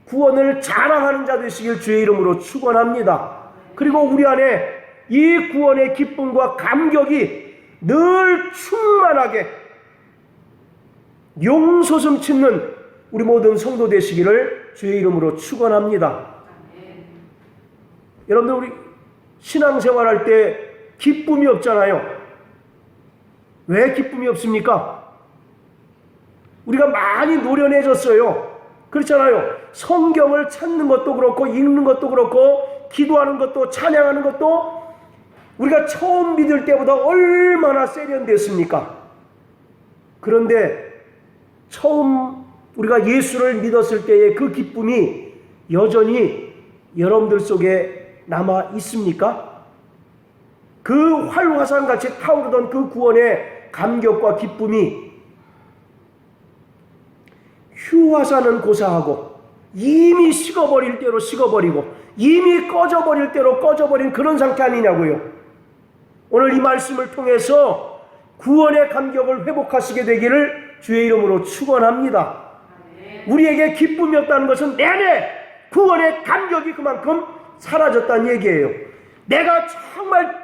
구원을 자랑하는 자 되시길 주의 이름으로 축원합니다. 그리고 우리 안에 이 구원의 기쁨과 감격이 늘 충만하게 용솟음 짓는 우리 모든 성도 되시기를 주의 이름으로 축원합니다. 여러분들 우리 신앙생활할 때 기쁨이 없잖아요. 왜 기쁨이 없습니까? 우리가 많이 노련해졌어요. 그렇잖아요. 성경을 찾는 것도 그렇고 읽는 것도 그렇고 기도하는 것도 찬양하는 것도 우리가 처음 믿을 때보다 얼마나 세련됐습니까? 그런데 처음 우리가 예수를 믿었을 때의 그 기쁨이 여전히 여러분들 속에 남아 있습니까? 그 활화산같이 타오르던 그 구원의 감격과 기쁨이 휴화산은 고사하고 이미 식어버릴 대로 식어버리고 이미 꺼져버릴 대로 꺼져버린 그런 상태 아니냐고요. 오늘 이 말씀을 통해서 구원의 감격을 회복하시게 되기를 주의 이름으로 축원합니다. 우리에게 기쁨이 없다는 것은 내내 구원의 감격이 그만큼 사라졌다는 얘기예요. 내가 정말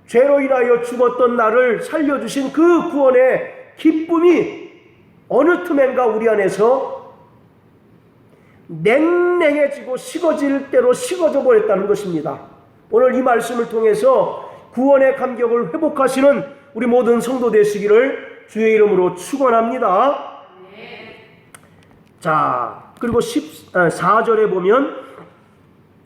죄로 인하여 죽었던 나를 살려주신 그 구원의 기쁨이 어느 틈엔가 우리 안에서 냉랭해지고 식어질 대로 식어져 버렸다는 것입니다. 오늘 이 말씀을 통해서 구원의 감격을 회복하시는 우리 모든 성도 되시기를 주의 이름으로 축원합니다. 자, 그리고 4절에 보면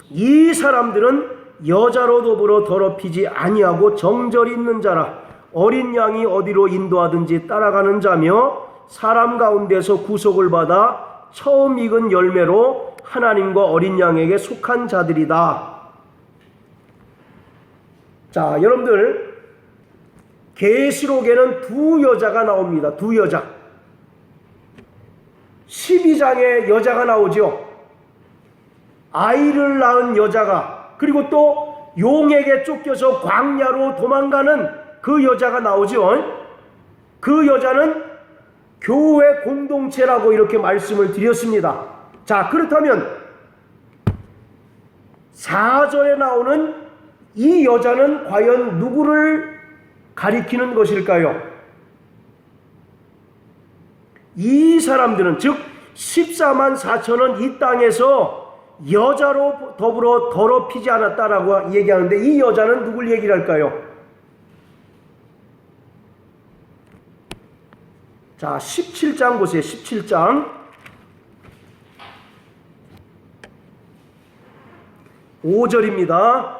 이 사람들은 여자로 더불어 더럽히지 아니하고 정절이 있는 자라 어린 양이 어디로 인도하든지 따라가는 자며 사람 가운데서 구속을 받아 처음 익은 열매로 하나님과 어린 양에게 속한 자들이다. 자, 여러분들 계시록에는 두 여자가 나옵니다. 두 여자. 12장에 여자가 나오죠. 아이를 낳은 여자가, 그리고 또 용에게 쫓겨서 광야로 도망가는 그 여자가 나오죠. 그 여자는 교회 공동체라고 이렇게 말씀을 드렸습니다. 자, 그렇다면 4절에 나오는 이 여자는 과연 누구를 가리키는 것일까요? 이 사람들은, 즉 14만 4천은 이 땅에서 여자로 더불어 더럽히지 않았다라고 얘기하는데 이 여자는 누굴 얘기를 할까요? 자, 17장 보세요. 17장 5절입니다.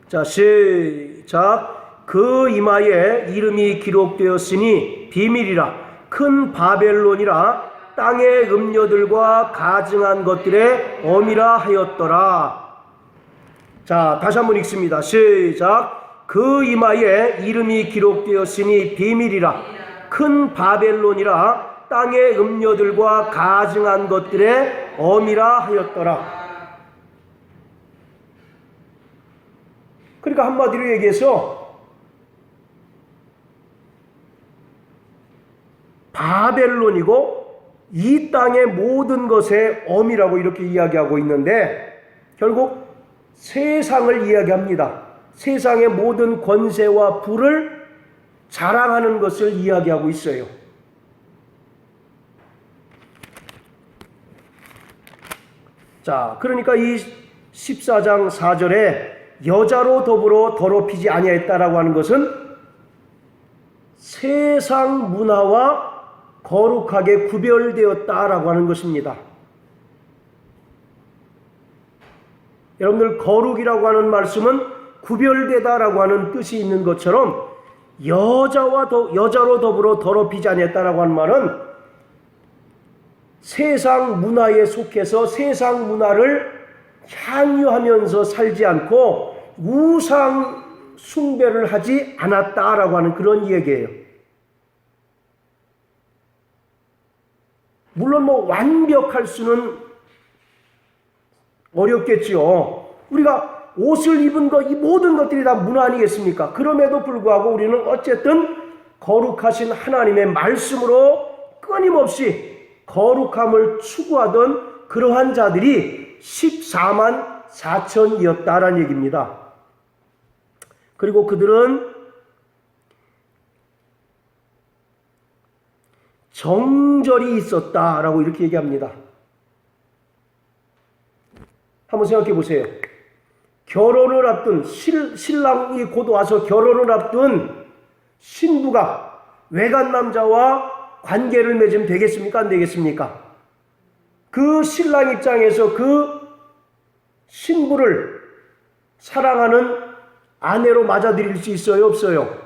자, 시작. 그 이마에 이름이 기록되었으니 비밀이라 큰 바벨론이라 땅의 음녀들과 가증한 것들의 엄이라 하였더라. 자, 다시 한번 읽습니다. 시작. 그 이마에 이름이 기록되었으니 비밀이라 큰 바벨론이라 땅의 음녀들과 가증한 것들의 엄이라 하였더라. 그러니까 한마디로 얘기해서 바벨론이고 이 땅의 모든 것의 엄이라고 이렇게 이야기하고 있는데 결국 세상을 이야기합니다. 세상의 모든 권세와 부를 자랑하는 것을 이야기하고 있어요. 자, 그러니까 이 14장 4절에 여자로 더불어 더럽히지 아니하였다라고 하는 것은 세상 문화와 거룩하게 구별되었다라고 하는 것입니다. 여러분들, 거룩이라고 하는 말씀은 구별되다라고 하는 뜻이 있는 것처럼 여자로 더불어 더럽히지 아니했다라고 하는 말은 세상 문화에 속해서 세상 문화를 향유하면서 살지 않고 우상 숭배를 하지 않았다라고 하는 그런 얘기예요. 물론 완벽할 수는 어렵겠지요. 우리가 옷을 입은 것, 이 모든 것들이 다 문화 아니겠습니까? 그럼에도 불구하고 우리는 어쨌든 거룩하신 하나님의 말씀으로 끊임없이 거룩함을 추구하던 그러한 자들이 14만 4천이었다라는 얘기입니다. 그리고 그들은 정절이 있었다라고 이렇게 얘기합니다. 한번 생각해 보세요. 결혼을 앞둔 신랑이 곧 와서 결혼을 앞둔 신부가 외간 남자와 관계를 맺으면 되겠습니까? 안 되겠습니까? 그 신랑 입장에서 그 신부를 사랑하는 아내로 맞아들일 수 있어요? 없어요?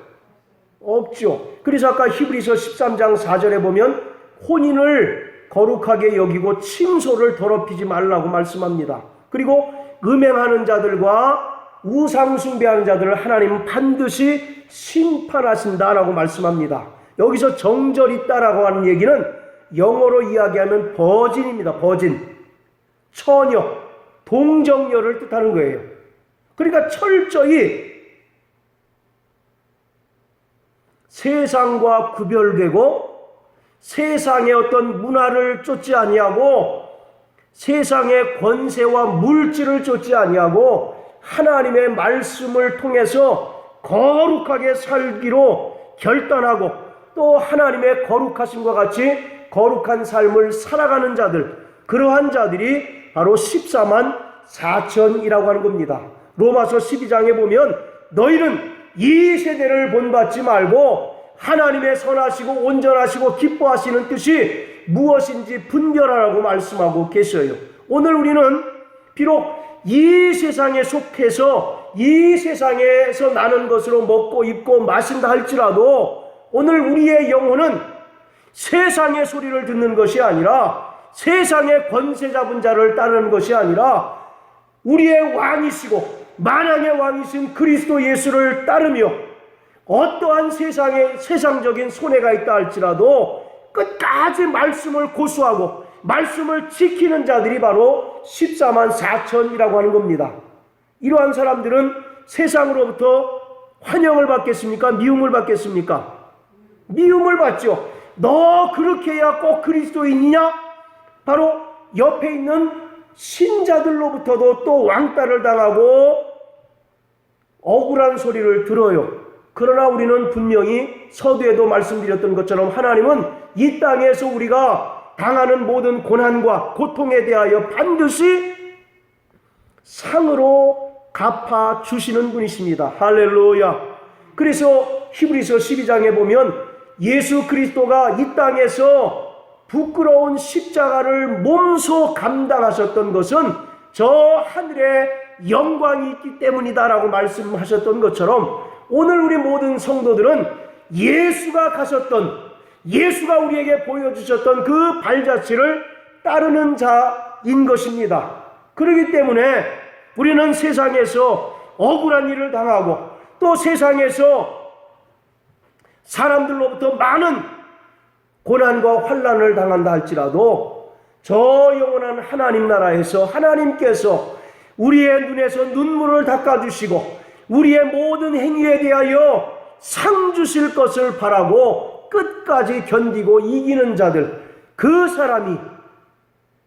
없죠. 그래서 아까 히브리서 13장 4절에 보면 혼인을 거룩하게 여기고 침소를 더럽히지 말라고 말씀합니다. 그리고 음행하는 자들과 우상 숭배하는 자들을 하나님은 반드시 심판하신다라고 말씀합니다. 여기서 정절 있다라고 하는 얘기는 영어로 이야기하면 버진입니다. 버진. 처녀, 동정녀를 뜻하는 거예요. 그러니까 철저히 세상과 구별되고 세상의 어떤 문화를 쫓지 아니하고 세상의 권세와 물질을 쫓지 아니하고 하나님의 말씀을 통해서 거룩하게 살기로 결단하고 또 하나님의 거룩하심과 같이 거룩한 삶을 살아가는 자들, 그러한 자들이 바로 14만 4천이라고 하는 겁니다. 로마서 12장에 보면 너희는 이 세대를 본받지 말고 하나님의 선하시고 온전하시고 기뻐하시는 뜻이 무엇인지 분별하라고 말씀하고 계셔요. 오늘 우리는 비록 이 세상에 속해서 이 세상에서 나는 것으로 먹고 입고 마신다 할지라도 오늘 우리의 영혼은 세상의 소리를 듣는 것이 아니라 세상의 권세 잡은 자를 따르는 것이 아니라 우리의 왕이시고 만왕의 왕이신 그리스도 예수를 따르며 어떠한 세상적인 손해가 있다 할지라도 끝까지 말씀을 고수하고 말씀을 지키는 자들이 바로 14만 4천이라고 하는 겁니다. 이러한 사람들은 세상으로부터 환영을 받겠습니까? 미움을 받겠습니까? 미움을 받죠. 너 그렇게 해야 꼭 그리스도인이냐? 바로 옆에 있는 신자들로부터도 또 왕따를 당하고 억울한 소리를 들어요. 그러나 우리는 분명히 서두에도 말씀드렸던 것처럼 하나님은 이 땅에서 우리가 당하는 모든 고난과 고통에 대하여 반드시 상으로 갚아주시는 분이십니다. 할렐루야. 그래서 히브리서 12장에 보면 예수 그리스도가 이 땅에서 부끄러운 십자가를 몸소 감당하셨던 것은 저 하늘의 영광이 있기 때문이다라고 말씀하셨던 것처럼 오늘 우리 모든 성도들은 예수가 가셨던, 예수가 우리에게 보여주셨던 그 발자취를 따르는 자인 것입니다. 그렇기 때문에 우리는 세상에서 억울한 일을 당하고 또 세상에서 사람들로부터 많은 고난과 환난을 당한다 할지라도 저 영원한 하나님 나라에서 하나님께서 우리의 눈에서 눈물을 닦아주시고 우리의 모든 행위에 대하여 상 주실 것을 바라고 끝까지 견디고 이기는 자들, 그 사람이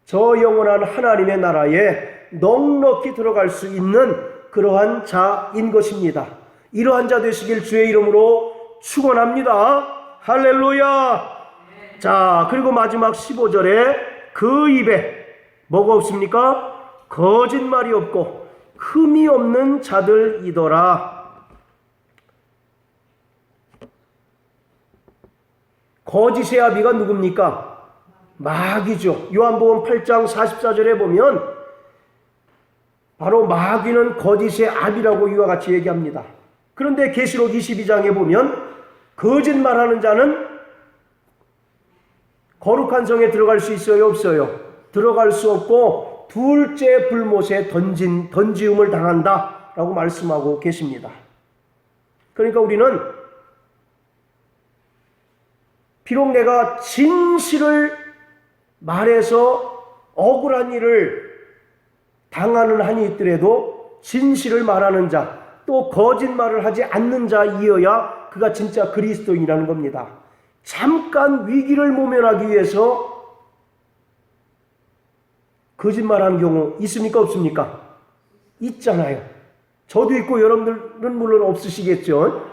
저 영원한 하나님의 나라에 넉넉히 들어갈 수 있는 그러한 자인 것입니다. 이러한 자 되시길 주의 이름으로 축원합니다. 할렐루야. 자, 그리고 마지막 15절에 그 입에 뭐가 없습니까? 거짓말이 없고 흠이 없는 자들이더라. 거짓의 아비가 누굽니까? 마귀죠. 요한복음 8장 44절에 보면 바로 마귀는 거짓의 아비라고 이와 같이 얘기합니다. 그런데 계시록 22장에 보면 거짓말하는 자는 거룩한 성에 들어갈 수 있어요? 없어요? 들어갈 수 없고 둘째 불못에 던지움을 당한다라고 말씀하고 계십니다. 그러니까 우리는 비록 내가 진실을 말해서 억울한 일을 당하는 한이 있더라도 진실을 말하는 자, 또 거짓말을 하지 않는 자이어야 그가 진짜 그리스도인이라는 겁니다. 잠깐 위기를 모면하기 위해서 거짓말하는 경우 있습니까? 없습니까? 있잖아요. 저도 있고 여러분들은 물론 없으시겠죠.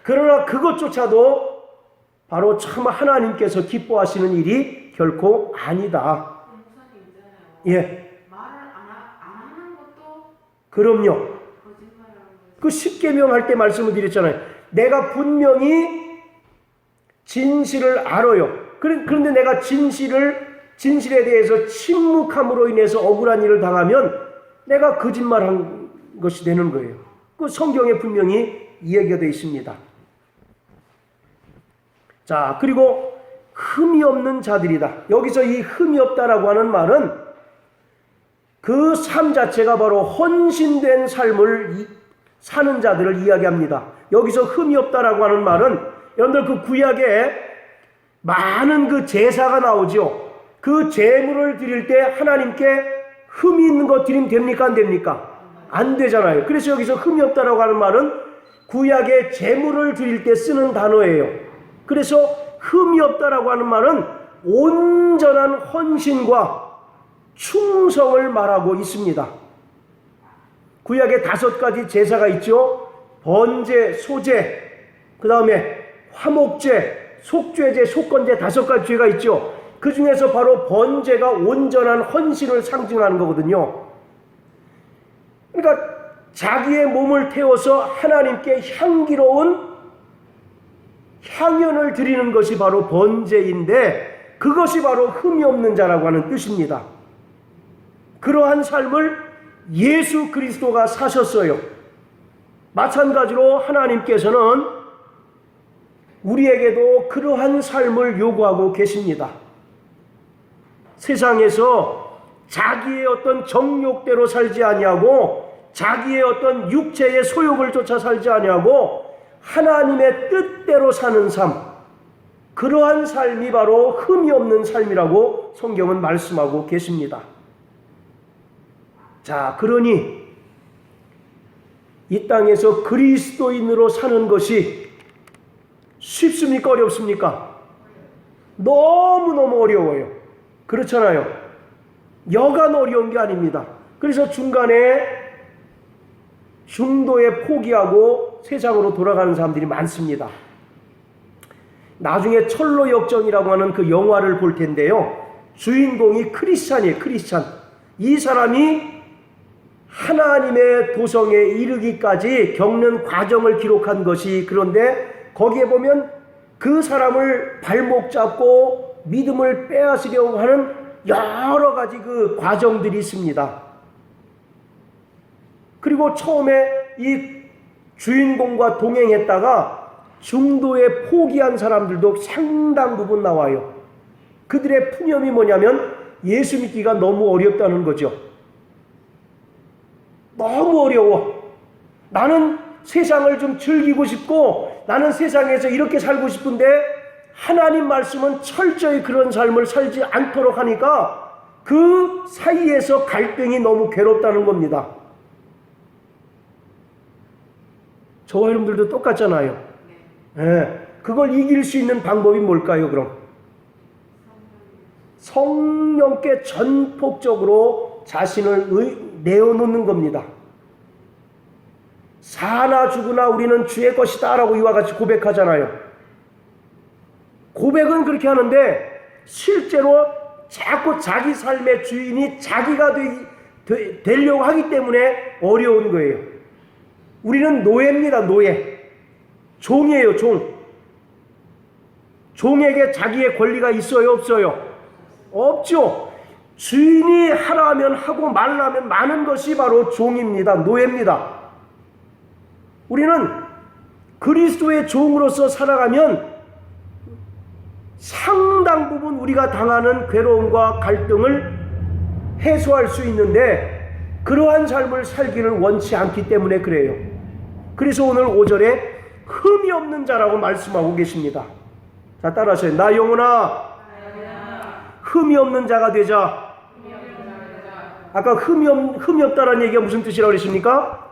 그러나 그것조차도 바로 참 하나님께서 기뻐하시는 일이 결코 아니다. 목사님 있잖아요. 예, 말을 안 하는 것도 그럼요. 거짓말하는 거예요. 그 십계명 할 때 말씀을 드렸잖아요. 내가 분명히 진실을 알아요. 그런데 내가 진실에 대해서 침묵함으로 인해서 억울한 일을 당하면 내가 거짓말한 것이 되는 거예요. 그 성경에 분명히 이야기가 되어 있습니다. 자, 그리고 흠이 없는 자들이다. 여기서 이 흠이 없다라고 하는 말은 그 삶 자체가 바로 헌신된 삶을 사는 자들을 이야기합니다. 여기서 흠이 없다라고 하는 말은 여러분들 그 구약에 많은 그 제사가 나오죠. 그 제물을 드릴 때 하나님께 흠이 있는 거 드리면 됩니까? 안 됩니까? 안 되잖아요. 그래서 여기서 흠이 없다라고 하는 말은 구약에 제물을 드릴 때 쓰는 단어예요. 그래서 흠이 없다라고 하는 말은 온전한 헌신과 충성을 말하고 있습니다. 구약에 5가지 제사가 있죠. 번제, 소제, 그 다음에 화목제, 속죄제, 속건제 5가지 죄가 있죠. 그 중에서 바로 번제가 온전한 헌신을 상징하는 거거든요. 그러니까 자기의 몸을 태워서 하나님께 향기로운 향연을 드리는 것이 바로 번제인데 그것이 바로 흠이 없는 자라고 하는 뜻입니다. 그러한 삶을 예수 그리스도가 사셨어요. 마찬가지로 하나님께서는 우리에게도 그러한 삶을 요구하고 계십니다. 세상에서 자기의 어떤 정욕대로 살지 아니하고 자기의 어떤 육체의 소욕을 쫓아 살지 아니하고 하나님의 뜻대로 사는 삶, 그러한 삶이 바로 흠이 없는 삶이라고 성경은 말씀하고 계십니다. 자, 그러니 이 땅에서 그리스도인으로 사는 것이 쉽습니까? 어렵습니까? 너무너무 어려워요. 그렇잖아요. 여간 어려운 게 아닙니다. 그래서 중간에 중도에 포기하고 세상으로 돌아가는 사람들이 많습니다. 나중에 철로 역정이라고 하는 그 영화를 볼 텐데요. 주인공이 크리스찬이에요. 크리스찬. 이 사람이 하나님의 도성에 이르기까지 겪는 과정을 기록한 것이, 그런데 거기에 보면 그 사람을 발목 잡고 믿음을 빼앗으려고 하는 여러 가지 그 과정들이 있습니다. 그리고 처음에 이 주인공과 동행했다가 중도에 포기한 사람들도 상당 부분 나와요. 그들의 푸념이 뭐냐면 예수 믿기가 너무 어렵다는 거죠. 너무 어려워. 나는 세상을 좀 즐기고 싶고 나는 세상에서 이렇게 살고 싶은데 하나님 말씀은 철저히 그런 삶을 살지 않도록 하니까 그 사이에서 갈등이 너무 괴롭다는 겁니다. 저와 여러분들도 똑같잖아요. 예, 그걸 이길 수 있는 방법이 뭘까요, 그럼? 성령께 전폭적으로 자신을 내어놓는 겁니다. 사나 죽으나 우리는 주의 것이다 라고 이와 같이 고백하잖아요. 고백은 그렇게 하는데 실제로 자꾸 자기 삶의 주인이 자기가 되려고 하기 때문에 어려운 거예요. 우리는 노예입니다. 노예. 종이에요. 종. 종에게 자기의 권리가 있어요? 없어요? 없죠. 주인이 하라면 하고 말라면 마는 것이 바로 종입니다. 노예입니다. 우리는 그리스도의 종으로서 살아가면 상당 부분 우리가 당하는 괴로움과 갈등을 해소할 수 있는데 그러한 삶을 살기를 원치 않기 때문에 그래요. 그래서 오늘 5절에 흠이 없는 자라고 말씀하고 계십니다. 자, 따라하세요. 나 영혼아 흠이 없는 자가 되자. 아까 흠이 없다라는 얘기가 무슨 뜻이라고 그랬습니까?